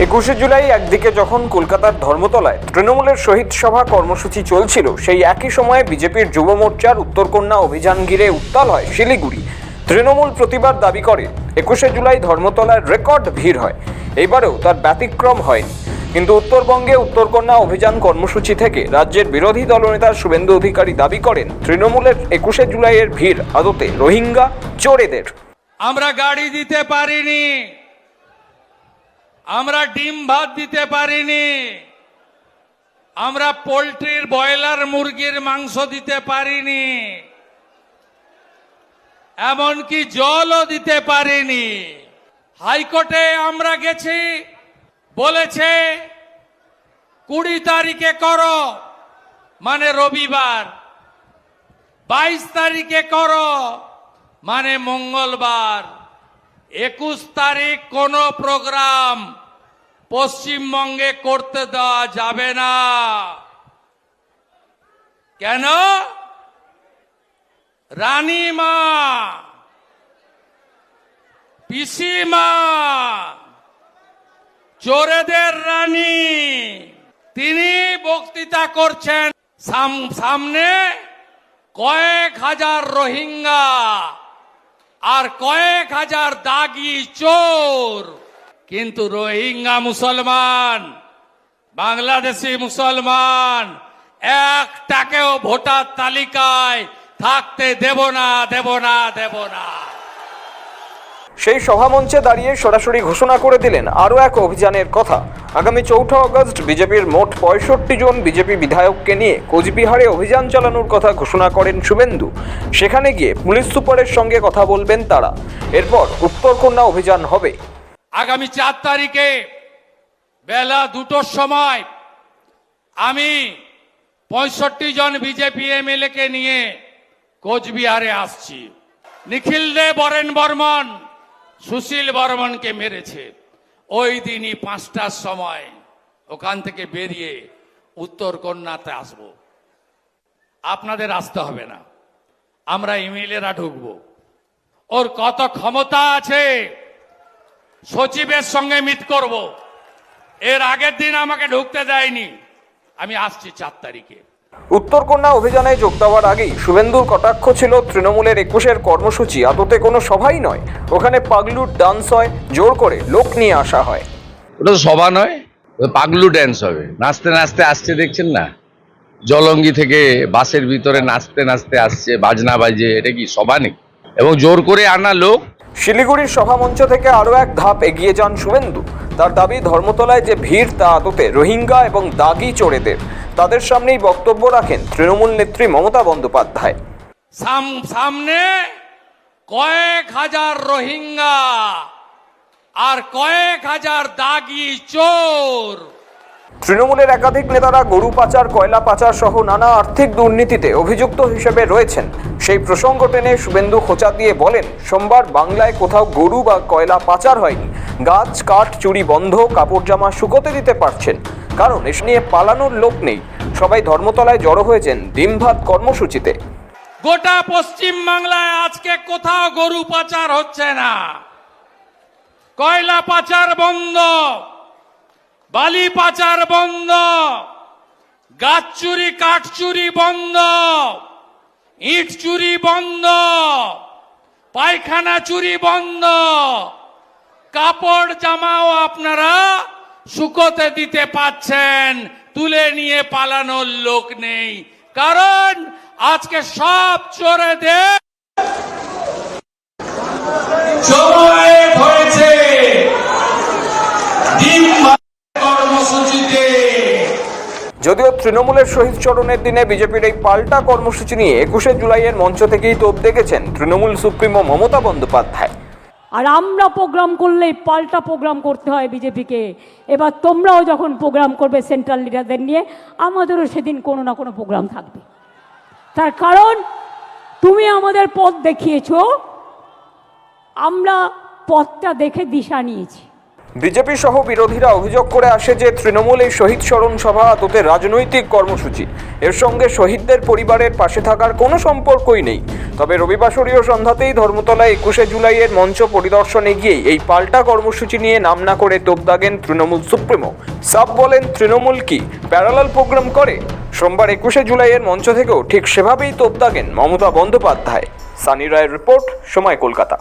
21শে জুলাই একদিকে যখন কলকাতার ধর্মতলায় তৃণমূলের শহীদ সভা কর্মসূচি চলছিল, সেই একই সময়ে বিজেপির যুব মোর্চার উত্তরকন্যা অভিযান ঘিরে উত্তাল হয় শিলিগুড়ি। তৃণমূল প্রতিবাদ দাবি করে 21শে জুলাই ধর্মতলায় রেকর্ড ভিড় হয়, এইবারেও তার ব্যতিক্রম হয়নি। কিন্তু উত্তরবঙ্গে উত্তরকন্যা অভিযান কর্মসূচি থেকে রাজ্যের বিরোধী দলনেতা শুভেন্দু অধিকারী দাবি করেন তৃণমূলের 21শে জুলাইয়ের ভিড় আদতে রোহিঙ্গা চোরেদের। আমরা গাড়ি দিতে পারিনি, আমরা ডিম ভাত দিতে পারিনি, আমরা পোল্ট্রির ব্রয়লার মুরগির মাংস দিতে পারিনি, এমনকি জলও দিতে পারিনি। হাইকোর্টে আমরা গেছি, বলেছে 20 তারিখে করো, মানে রবিবার, 22 তারিখে করো মানে মঙ্গলবার, 21 তারিখ কোনো প্রোগ্রাম পশ্চিমবঙ্গে করতে দেওয়া যাবে না। কেন? রানীমা, পিসিমা, চোরেদের রানী, তিনি বক্তৃতা করছেন, সামনে কয়েক হাজার রোহিঙ্গা আর কয়েক হাজার দাগি চোর। কিন্তু রোহিঙ্গা মুসলমান, বাংলাদেশি মুসলমান একটাকেও ভোটার তালিকায় থাকতে দেব না, দেব না, দেব না। সেই সভামঞ্চে দাঁড়িয়ে সরাসরি ঘোষণা করে দিলেন আরও এক অভিযানের কথা। আগামী 4 আগস্ট বিজেপির মোট 65 জন বিজেপি বিধায়ককে নিয়ে কোচবিহারে অভিযান চালানোর কথা ঘোষণা করেন শুভেন্দু। সেখানে গিয়ে পুলিশ সুপারের সঙ্গে কথা বলবেন তারা। এরপর উত্তরকন্যা অভিযান হবে। আগামী 4 তারিখে বেলা 2টোর সময় আমি 65 জন বিজেপি এমএলএ কে নিয়ে কোচবিহারে আসছি। নিখিল দে বরেন বর্মন সুশীল বর্মনকে মেরেছে, ওই দিনই 5টার সময় ওখান থেকে বেরিয়ে উত্তরকন্যাতে আসব। আপনাদের আসতে হবে না, আমরা এমএলএরা ঢুকবো। ওর কত ক্ষমতা আছে, সচিবের সঙ্গে মিট করব। এর আগের দিন আমাকে ঢুকতে দেয়নি। আমি আসছি 4 তারিখে। উত্তরকন্যা অভিযানে যোগ দেওয়ার আগেই শুভেন্দুর কটাক্ষ ছিল তৃণমূলের 21-এর কর্মসূচি আদতে কোনো সভাই নয়, ওখানে পাগলুর ডান্স হয়, জোর করে লোক নিয়ে আসা হয়। ওটা তো সভা নয়, পাগলু ড্যান্স হবে। নাচতে নাচতে আসছে, দেখছেন না? জলঙ্গি থেকে বাসের ভিতরে নাচতে নাচতে আসছে, বাজনা বাজে। এটা কি সভা নাকি? এবং জোর করে আনা লোক। শিলিগুড়ির সভামঞ্চ থেকে আরও এক ধাপ এগিয়ে যান শুভেন্দু। তার দাবি ধর্মতলায় যে ভিড় তা আদতে রোহিঙ্গা এবং দাগি চোরেদের। তাদের সামনেই বক্তব্য রাখেন তৃণমূল নেত্রী মমতা বন্দ্যোপাধ্যায়। সামনে কয়েক হাজার রোহিঙ্গা আর কয়েক হাজার দাগি চোর। তৃণমূলের একাধিক নেতারা গরু পাচার, কয়লা পাচার সহ নানা আর্থিক দুর্নীতিতে অভিযুক্ত হিসেবে রয়েছেন। সেই প্রসঙ্গ টেনে শুভেন্দু খোঁচা দিয়ে বলেন, সোমবার বাংলায় কোথাও গরু বা কয়লা পাচার হয়নি। গাছ কাঠ চুরি বন্ধ, কাপড় জামা শুকোতে দিতে পারছেন, কারণ এসে নিয়ে পালানোর লোক নেই। সবাই ধর্মতলায় জড়ো হয়েছেন ডিম ভাত কর্মসূচিতে। গোটা পশ্চিম বাংলায় আজকে কোথাও গরু পাচার হচ্ছে না, কয়লা পাচার বন্ধ, বালি পাচার বন্ধ, গাছ চুরি কাঠ চুরি বন্ধ, ইট চুরি বন্ধ, পায়খানা চুরি বন্ধ, কাপড় জামাও আপনারা শুকোতে দিতে পাচ্ছেন, তুলে নিয়ে পালানোর লোক নেই। কারণ আজকে সব চোরেদের সময় হয়েছে কর্মসূচিতে। যদিও তৃণমূলের শহীদ চরণের দিনে বিজেপির এই পাল্টা কর্মসূচি নিয়ে 21শে জুলাইয়ের মঞ্চ থেকেই তোপ দেখেছেন তৃণমূল সুপ্রিমো মমতা বন্দ্যোপাধ্যায়। আর আমরা প্রোগ্রাম করলেই পাল্টা প্রোগ্রাম করতে হয় বিজেপিকে। এবার তোমরাও যখন প্রোগ্রাম করবে সেন্ট্রাল লিডারদের নিয়ে, আমাদেরও সেদিন কোনো না কোনো প্রোগ্রাম থাকবে। তার কারণ তুমি আমাদের পথ দেখিয়েছো, আমরা পথটা দেখে দিশা নিয়েছি। বিজেপি সহ বিরোধীরা অভিযোগ করে আসে যে তৃণমূল এই শহীদ স্মরণ সভা আদতে রাজনৈতিক কর্মসূচি, এর সঙ্গে শহীদদের পরিবারের পাশে থাকার কোনো সম্পর্কই নেই। তবে রবিবাসরীয় সন্ধ্যাতেই ধর্মতলায় 21শে জুলাইয়ের মঞ্চ পরিদর্শনে গিয়েই এই পাল্টা কর্মসূচি নিয়ে নাম না করে তোপ দাগেন তৃণমূল সুপ্রিমো। সাব বলেন, তৃণমূল কি প্যারালাল প্রোগ্রাম করে? সোমবার 21শে জুলাইয়ের মঞ্চ থেকেও ঠিক সেভাবেই তোপ দাগেন মমতা বন্দ্যোপাধ্যায়। সানি রায়ের রিপোর্ট, সময় কলকাতা।